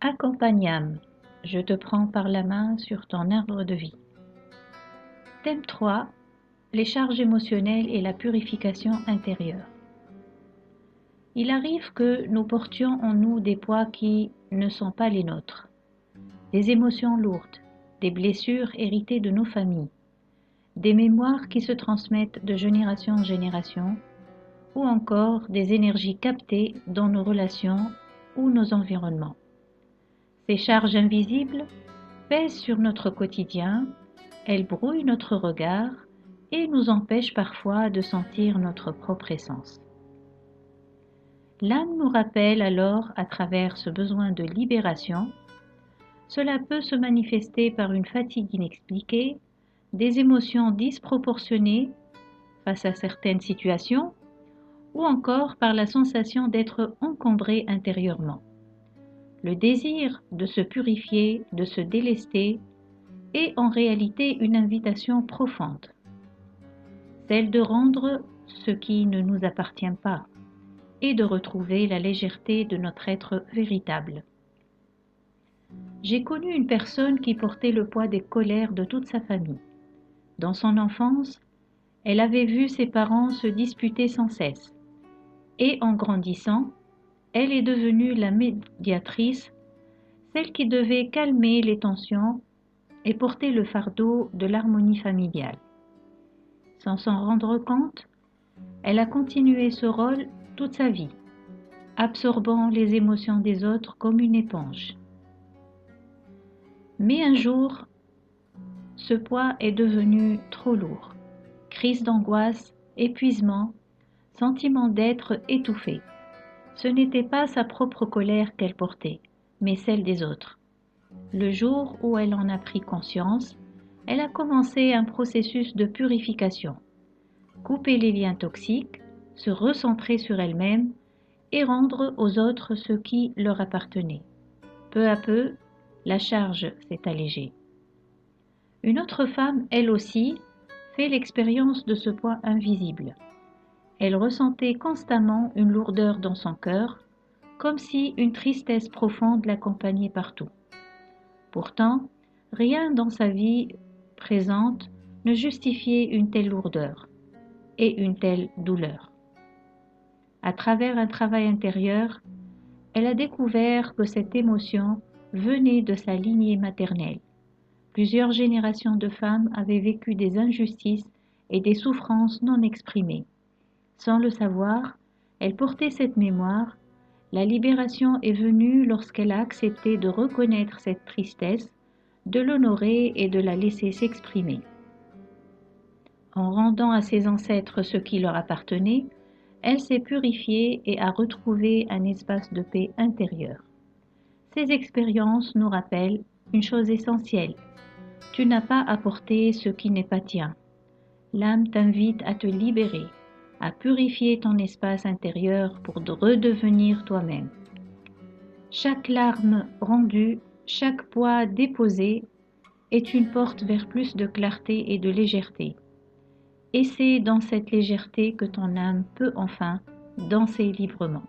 Accompagnam, je te prends par la main sur ton arbre de vie. Thème 3. Les charges émotionnelles et la purification intérieure. Il arrive que nous portions en nous des poids qui ne sont pas les nôtres, des émotions lourdes, des blessures héritées de nos familles, des mémoires qui se transmettent de génération en génération, ou encore des énergies captées dans nos relations ou nos environnements. Ces charges invisibles pèsent sur notre quotidien, elles brouillent notre regard et nous empêchent parfois de sentir notre propre essence. L'âme nous rappelle alors à travers ce besoin de libération. Cela peut se manifester par une fatigue inexpliquée, des émotions disproportionnées face à certaines situations, ou encore par la sensation d'être encombré intérieurement. Le désir de se purifier, de se délester, est en réalité une invitation profonde, celle de rendre ce qui ne nous appartient pas et de retrouver la légèreté de notre être véritable. J'ai connu une personne qui portait le poids des colères de toute sa famille. Dans son enfance, elle avait vu ses parents se disputer sans cesse, et en grandissant, elle est devenue la médiatrice, celle qui devait calmer les tensions et porter le fardeau de l'harmonie familiale. Sans s'en rendre compte, elle a continué ce rôle toute sa vie, absorbant les émotions des autres comme une éponge. Mais un jour, ce poids est devenu trop lourd. Crise d'angoisse, épuisement, sentiment d'être étouffée. Ce n'était pas sa propre colère qu'elle portait, mais celle des autres. Le jour où elle en a pris conscience, elle a commencé un processus de purification. Couper les liens toxiques, se recentrer sur elle-même et rendre aux autres ce qui leur appartenait. Peu à peu, la charge s'est allégée. Une autre femme, elle aussi, fait l'expérience de ce poids invisible. Elle ressentait constamment une lourdeur dans son cœur, comme si une tristesse profonde l'accompagnait partout. Pourtant, rien dans sa vie présente ne justifiait une telle lourdeur et une telle douleur. À travers un travail intérieur, elle a découvert que cette émotion venait de sa lignée maternelle. Plusieurs générations de femmes avaient vécu des injustices et des souffrances non exprimées. Sans le savoir, elle portait cette mémoire. La libération est venue lorsqu'elle a accepté de reconnaître cette tristesse, de l'honorer et de la laisser s'exprimer. En rendant à ses ancêtres ce qui leur appartenait, elle s'est purifiée et a retrouvé un espace de paix intérieure. Ces expériences nous rappellent une chose essentielle. Tu n'as pas à porter ce qui n'est pas tien. L'âme t'invite à te libérer, à purifier ton espace intérieur pour redevenir toi-même. Chaque larme rendue, chaque poids déposé est une porte vers plus de clarté et de légèreté. Et c'est dans cette légèreté que ton âme peut enfin danser librement.